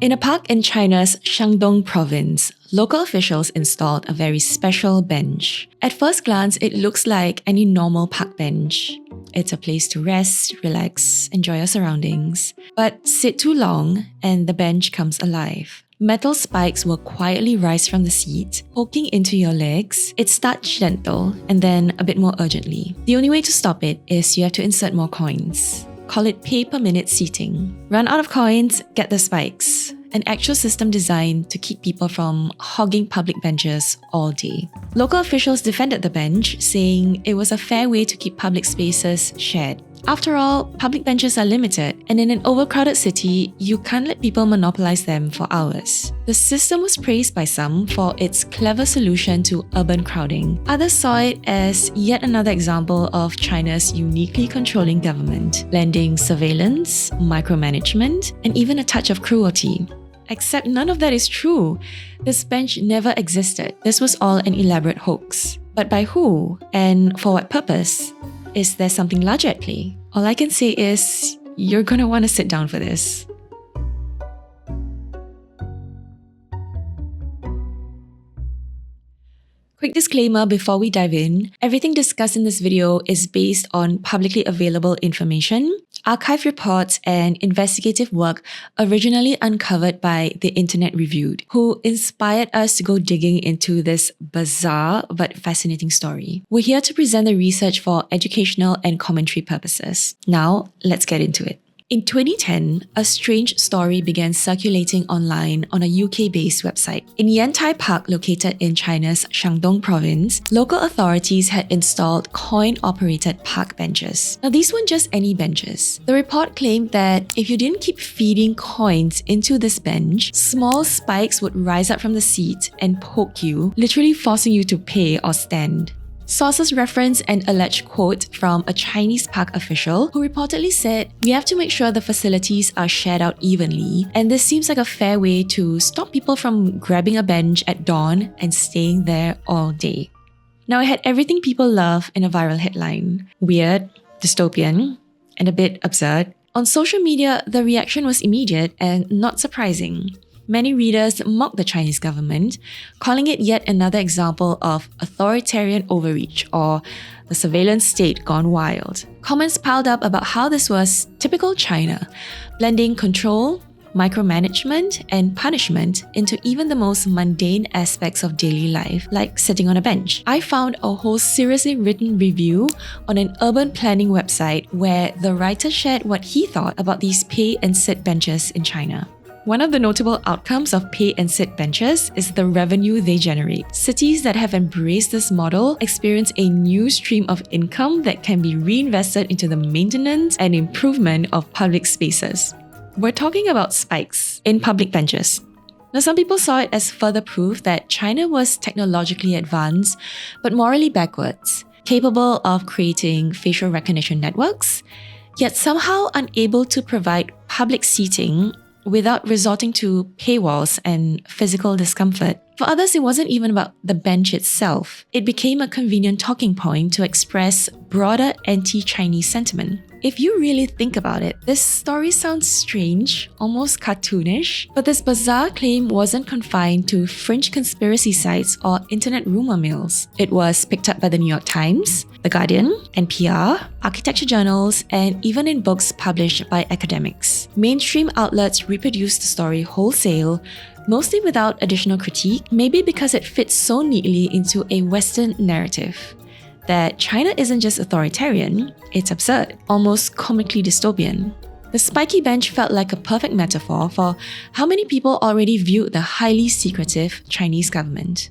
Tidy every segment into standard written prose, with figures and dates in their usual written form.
In a park in China's Shandong province, local officials installed a very special bench. At first glance, it looks like any normal park bench. It's a place to rest, relax, enjoy your surroundings. But sit too long and the bench comes alive. Metal spikes will quietly rise from the seat, poking into your legs. It starts gentle and then a bit more urgently. The only way to stop it is you have to insert more coins. Call it pay per minute seating. Run out of coins, get the spikes. An actual system designed to keep people from hogging public benches all day. Local officials defended the bench, saying it was a fair way to keep public spaces shared. After all, public benches are limited, and in an overcrowded city, you can't let people monopolize them for hours. The system was praised by some for its clever solution to urban crowding. Others saw it as yet another example of China's uniquely controlling government, blending surveillance, micromanagement, and even a touch of cruelty. Except none of that is true. This bench never existed. This was all an elaborate hoax. But by who? And for what purpose? Is there something larger at play? All I can say is, you're gonna want to sit down for this. Quick disclaimer before we dive in, everything discussed in this video is based on publicly available information, archive reports, and investigative work originally uncovered by the Internet Reviewed, who inspired us to go digging into this bizarre but fascinating story. We're here to present the research for educational and commentary purposes. Now, let's get into it. In 2010, a strange story began circulating online on a UK-based website. In Yantai Park, located in China's Shandong province, local authorities had installed coin-operated park benches. Now, these weren't just any benches. The report claimed that if you didn't keep feeding coins into this bench, small spikes would rise up from the seat and poke you, literally forcing you to pay or stand. Sources reference an alleged quote from a Chinese park official who reportedly said, "We have to make sure the facilities are shared out evenly, and this seems like a fair way to stop people from grabbing a bench at dawn and staying there all day." Now, it had everything people love in a viral headline: weird, dystopian, and a bit absurd. On social media, the reaction was immediate and not surprising. Many readers mocked the Chinese government, calling it yet another example of authoritarian overreach or the surveillance state gone wild. Comments piled up about how this was typical China, blending control, micromanagement, and punishment into even the most mundane aspects of daily life, like sitting on a bench. I found a whole seriously written review on an urban planning website where the writer shared what he thought about these pay and sit benches in China. One of the notable outcomes of pay and sit benches is the revenue they generate. Cities that have embraced this model experience a new stream of income that can be reinvested into the maintenance and improvement of public spaces. We're talking about spikes in public benches. Now, some people saw it as further proof that China was technologically advanced but morally backwards, capable of creating facial recognition networks, yet somehow unable to provide public seating without resorting to paywalls and physical discomfort. For others, it wasn't even about the bench itself. It became a convenient talking point to express broader anti-Chinese sentiment. If you really think about it, this story sounds strange, almost cartoonish, but this bizarre claim wasn't confined to fringe conspiracy sites or internet rumor mills. It was picked up by the New York Times, The Guardian, NPR, architecture journals, and even in books published by academics. Mainstream outlets reproduced the story wholesale, mostly without additional critique, maybe because it fits so neatly into a Western narrative that China isn't just authoritarian, it's absurd, almost comically dystopian. The spiky bench felt like a perfect metaphor for how many people already viewed the highly secretive Chinese government.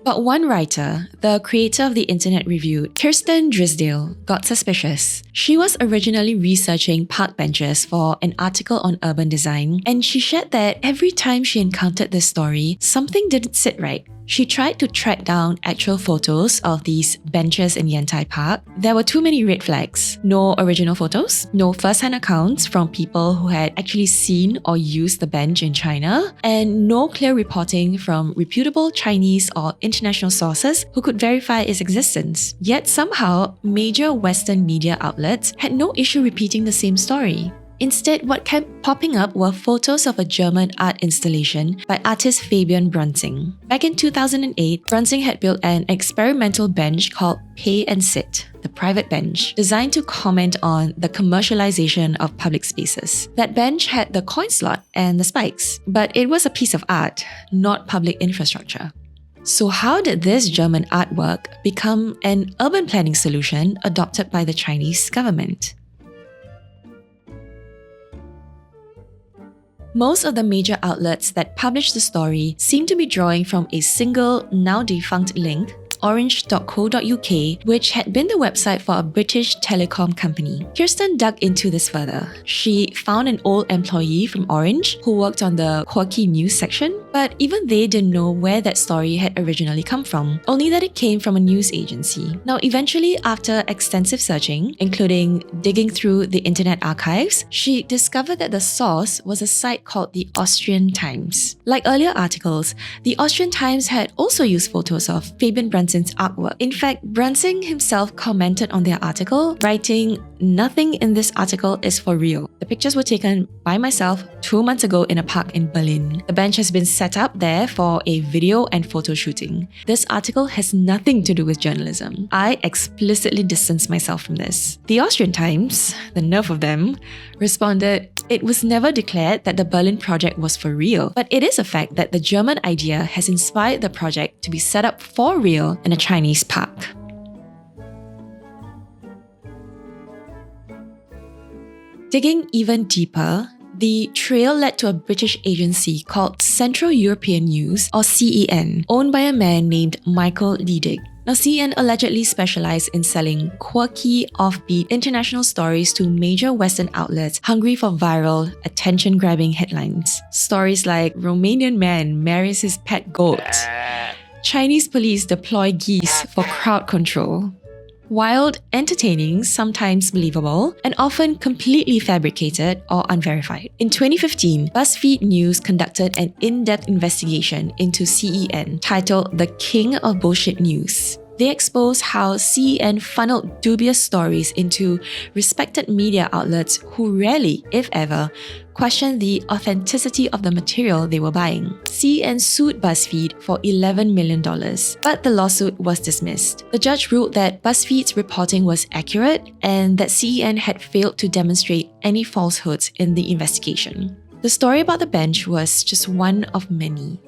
But one writer, the creator of the Internet Reviewed, Kirsten Drisdale, got suspicious. She was originally researching park benches for an article on urban design, and she shared that every time she encountered this story, something didn't sit right. She tried to track down actual photos of these benches in Yantai Park. There were too many red flags. No original photos, no first-hand accounts from people who had actually seen or used the bench in China, and no clear reporting from reputable Chinese or international sources who could verify its existence. Yet somehow, major Western media outlets had no issue repeating the same story. Instead, what kept popping up were photos of a German art installation by artist Fabian Brunzing. Back in 2008, Brunzing had built an experimental bench called Pay and Sit, the private bench, designed to comment on the commercialization of public spaces. That bench had the coin slot and the spikes, but it was a piece of art, not public infrastructure. So how did this German artwork become an urban planning solution adopted by the Chinese government? Most of the major outlets that published the story seem to be drawing from a single, now defunct link, orange.co.uk, which had been the website for a British telecom company. Kirsten dug into this further. She found an old employee from Orange who worked on the quirky news section, but even they didn't know where that story had originally come from, only that it came from a news agency. Now, eventually, after extensive searching, including digging through the internet archives, she discovered that the source was a site called the Austrian Times. Like earlier articles, the Austrian Times had also used photos of Fabian Brunzing's artwork. In fact, Brunzing himself commented on their article, writing, "Nothing in this article is for real. The pictures were taken by myself 2 months ago in a park in Berlin. The bench has been set up there for a video and photo shooting. This article has nothing to do with journalism. I explicitly distance myself from this." The Austrian Times, the nerve of them, responded, "It was never declared that the Berlin project was for real, but it is a fact that the German idea has inspired the project to be set up for real in a Chinese park." Digging even deeper, the trail led to a British agency called Central European News, or CEN, owned by a man named Michael Liedig. Now, CEN allegedly specialized in selling quirky, offbeat international stories to major Western outlets hungry for viral, attention-grabbing headlines. Stories like Romanian man marries his pet goat, Chinese police deploy geese for crowd control. Wild, entertaining, sometimes believable, and often completely fabricated or unverified. In 2015, BuzzFeed News conducted an in-depth investigation into CEN titled The King of Bullshit News. They exposed how CEN funneled dubious stories into respected media outlets who rarely, if ever, questioned the authenticity of the material they were buying. CEN sued BuzzFeed for $11 million, but the lawsuit was dismissed. The judge ruled that BuzzFeed's reporting was accurate and that CEN had failed to demonstrate any falsehoods in the investigation. The story about the bench was just one of many.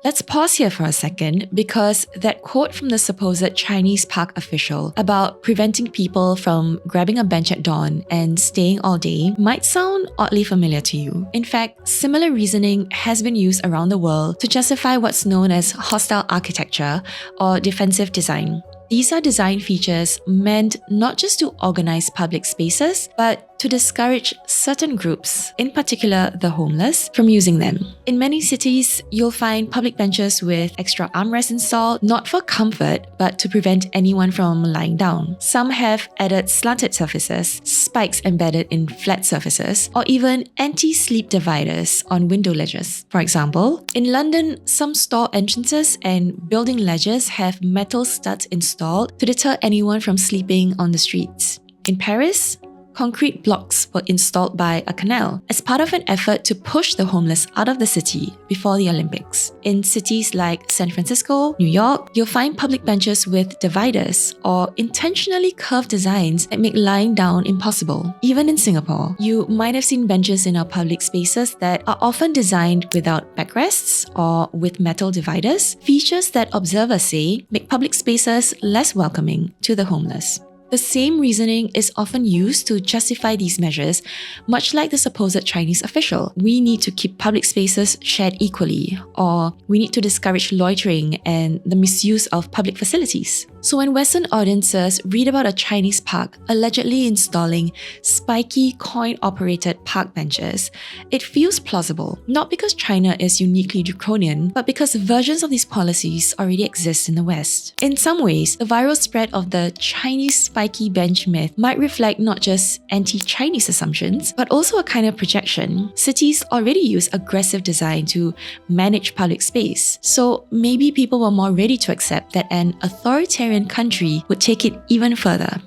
Let's pause here for a second because that quote from the supposed Chinese park official about preventing people from grabbing a bench at dawn and staying all day might sound oddly familiar to you. In fact, similar reasoning has been used around the world to justify what's known as hostile architecture or defensive design. These are design features meant not just to organize public spaces, but to discourage certain groups, in particular the homeless, from using them. In many cities, you'll find public benches with extra armrests installed, not for comfort, but to prevent anyone from lying down. Some have added slanted surfaces, spikes embedded in flat surfaces, or even anti-sleep dividers on window ledges. For example, in London, some store entrances and building ledges have metal studs installed to deter anyone from sleeping on the streets. In Paris, concrete blocks were installed by a canal as part of an effort to push the homeless out of the city before the Olympics. In cities like San Francisco, New York, you'll find public benches with dividers or intentionally curved designs that make lying down impossible. Even in Singapore, you might have seen benches in our public spaces that are often designed without backrests or with metal dividers, features that observers say make public spaces less welcoming to the homeless. The The same reasoning is often used to justify these measures, much like the supposed Chinese official. We need to keep public spaces shared equally, or we need to discourage loitering and the misuse of public facilities. So when Western audiences read about a Chinese park allegedly installing spiky coin-operated park benches, it feels plausible, not because China is uniquely draconian, but because versions of these policies already exist in the West. In some ways, the viral spread of the Chinese spiky bench myth might reflect not just anti-Chinese assumptions, but also a kind of projection. Cities already use aggressive design to manage public space, so maybe people were more ready to accept that an authoritarian country would take it even further.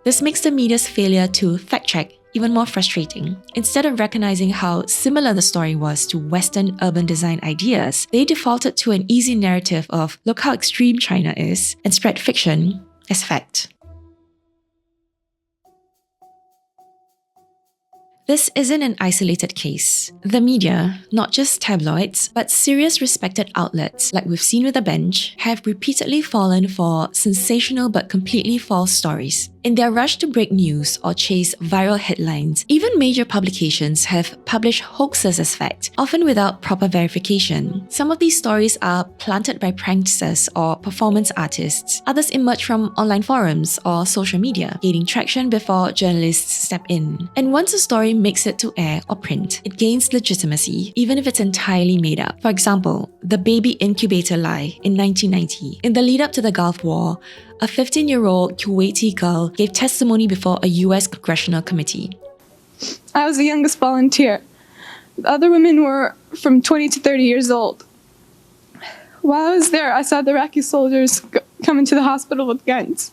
This makes the media's failure to fact-check even more frustrating. Instead of recognizing how similar the story was to Western urban design ideas, they defaulted to an easy narrative of "look how extreme China is" and spread fiction as fact. This isn't an isolated case. The media, not just tabloids, but serious respected outlets, like we've seen with the bench, have repeatedly fallen for sensational but completely false stories. In their rush to break news or chase viral headlines, even major publications have published hoaxes as fact, often without proper verification. Some of these stories are planted by pranksters or performance artists. Others emerge from online forums or social media, gaining traction before journalists step in. And once a story makes it to air or print, it gains legitimacy, even if it's entirely made up. For example, the baby incubator lie in 1990. In the lead up to the Gulf War, a 15-year-old Kuwaiti girl gave testimony before a US congressional committee. I was the youngest volunteer. The other women were from 20 to 30 years old. While I was there, I saw the Iraqi soldiers come into the hospital with guns.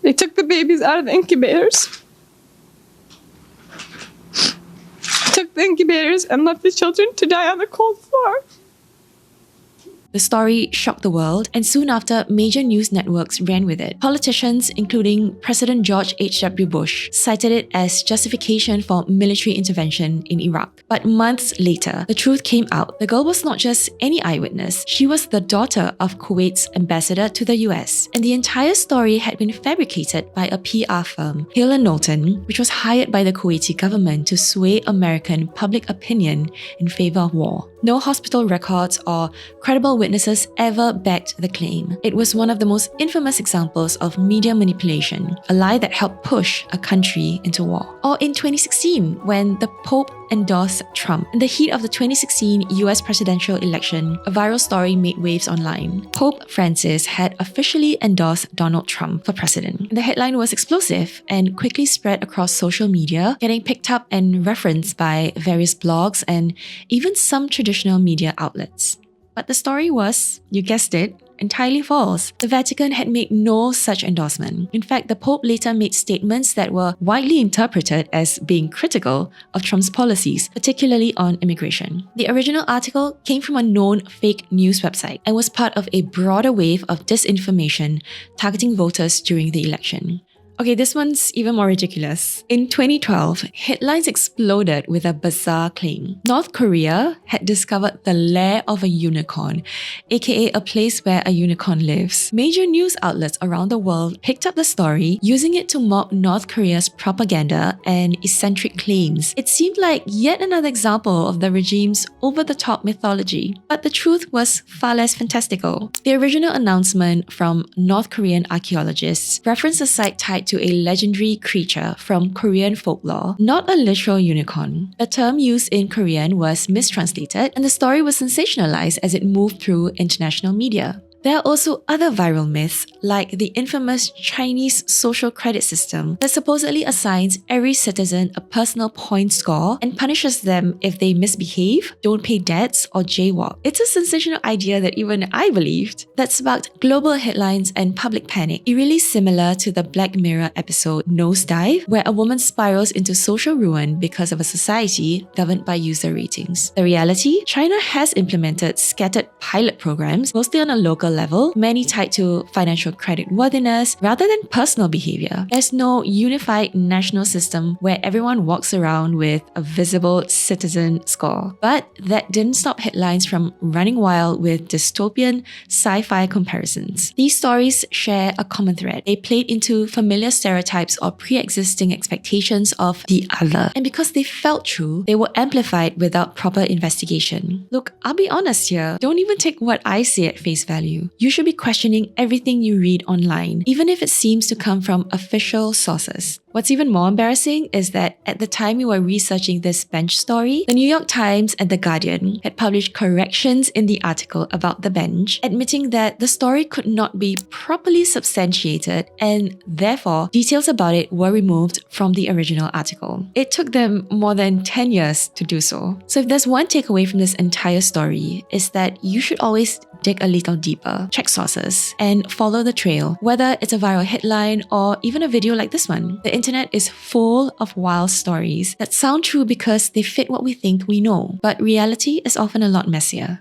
They took the babies out of the incubators, and left the children to die on the cold floor. The story shocked the world, and soon after, major news networks ran with it. Politicians, including President George H.W. Bush, cited it as justification for military intervention in Iraq. But months later, the truth came out. The girl was not just any eyewitness, she was the daughter of Kuwait's ambassador to the US. And the entire story had been fabricated by a PR firm, Hill & Knowlton, which was hired by the Kuwaiti government to sway American public opinion in favor of war. No hospital records or credible witnesses ever backed the claim. It was one of the most infamous examples of media manipulation, a lie that helped push a country into war. Or in 2016, when the Pope endorsed Trump. In the heat of the 2016 US presidential election, a viral story made waves online. Pope Francis had officially endorsed Donald Trump for president. The headline was explosive and quickly spread across social media, getting picked up and referenced by various blogs and even some traditional media outlets. But the story was, you guessed it, entirely false. The Vatican had made no such endorsement. In fact, the Pope later made statements that were widely interpreted as being critical of Trump's policies, particularly on immigration. The original article came from a known fake news website and was part of a broader wave of disinformation targeting voters during the election. Okay, this one's even more ridiculous. In 2012, headlines exploded with a bizarre claim. North Korea had discovered the lair of a unicorn, aka a place where a unicorn lives. Major news outlets around the world picked up the story, using it to mock North Korea's propaganda and eccentric claims. It seemed like yet another example of the regime's over-the-top mythology. But the truth was far less fantastical. The original announcement from North Korean archaeologists referenced a site tied to a legendary creature from Korean folklore, not a literal unicorn. The term used in Korean was mistranslated, and the story was sensationalized as it moved through international media. There are also other viral myths, like the infamous Chinese social credit system that supposedly assigns every citizen a personal point score and punishes them if they misbehave, don't pay debts, or jaywalk. It's a sensational idea that even I believed, that sparked global headlines and public panic, eerily similar to the Black Mirror episode Nosedive, where a woman spirals into social ruin because of a society governed by user ratings. The reality? China has implemented scattered pilot programs, mostly on a local hierarchical level, many tied to financial creditworthiness rather than personal behavior. There's no unified national system where everyone walks around with a visible citizen score. But that didn't stop headlines from running wild with dystopian sci-fi comparisons. These stories share a common thread. They played into familiar stereotypes or pre-existing expectations of the other. And because they felt true, they were amplified without proper investigation. Look, I'll be honest here. Don't even take what I say at face value. You should be questioning everything you read online, even if it seems to come from official sources. What's even more embarrassing is that at the time we were researching this bench story, the New York Times and The Guardian had published corrections in the article about the bench, admitting that the story could not be properly substantiated and therefore details about it were removed from the original article. It took them more than 10 years to do so. So if there's one takeaway from this entire story, is that you should always dig a little deeper, check sources, and follow the trail, whether it's a viral headline or even a video like this one. The internet is full of wild stories that sound true because they fit what we think we know, but reality is often a lot messier.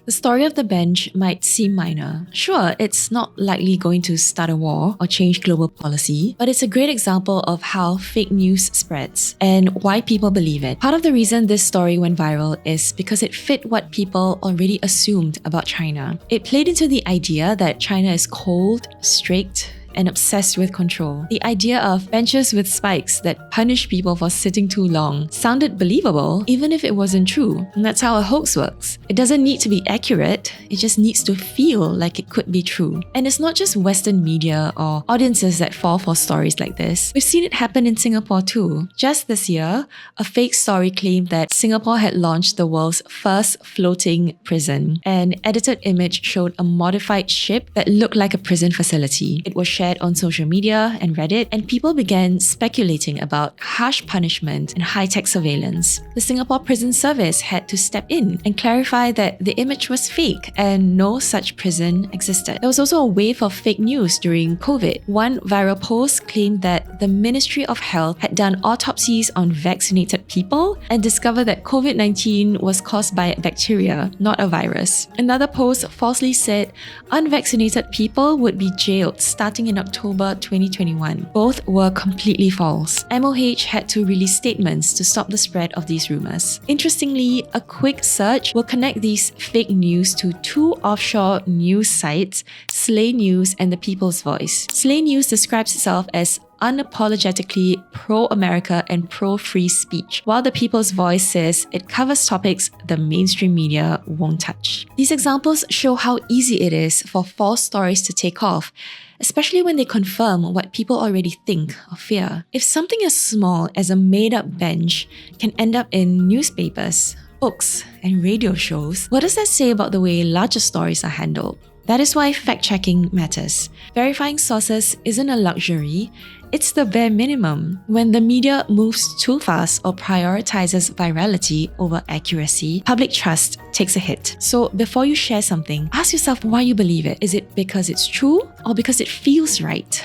The story of the bench might seem minor. Sure, it's not likely going to start a war or change global policy, but it's a great example of how fake news spreads and why people believe it. Part of the reason this story went viral is because it fit what people already assumed about China. It played into the idea that China is cold, strict, and obsessed with control. The idea of benches with spikes that punish people for sitting too long sounded believable, even if it wasn't true. And that's how a hoax works. It doesn't need to be accurate, it just needs to feel like it could be true. And it's not just Western media or audiences that fall for stories like this. We've seen it happen in Singapore too. Just this year, a fake story claimed that Singapore had launched the world's first floating prison. An edited image showed a modified ship that looked like a prison facility. It was shared on social media and Reddit, and people began speculating about harsh punishment and high-tech surveillance. The Singapore Prison Service had to step in and clarify that the image was fake and no such prison existed. There was also a wave of fake news during COVID. One viral post claimed that the Ministry of Health had done autopsies on vaccinated people and discovered that COVID-19 was caused by bacteria, not a virus. Another post falsely said unvaccinated people would be jailed starting in October 2021. Both were completely false. MOH had to release statements to stop the spread of these rumors. Interestingly, a quick search will connect these fake news to two offshore news sites, Slay News and The People's Voice. Slay News describes itself as unapologetically pro-America and pro-free speech, while The People's Voice says it covers topics the mainstream media won't touch. These examples show how easy it is for false stories to take off, especially when they confirm what people already think or fear. If something as small as a made-up bench can end up in newspapers, books, and radio shows, what does that say about the way larger stories are handled? That is why fact-checking matters. Verifying sources isn't a luxury, it's the bare minimum. When the media moves too fast or prioritizes virality over accuracy, public trust takes a hit. So before you share something, ask yourself why you believe it. Is it because it's true or because it feels right?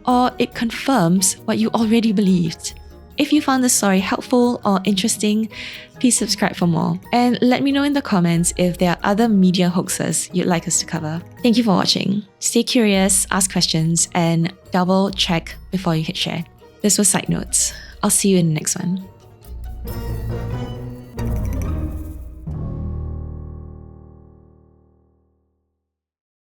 Or it confirms what you already believed? If you found this story helpful or interesting, please subscribe for more. And let me know in the comments if there are other media hoaxes you'd like us to cover. Thank you for watching. Stay curious, ask questions, and double check before you hit share. This was Side Notes. I'll see you in the next one.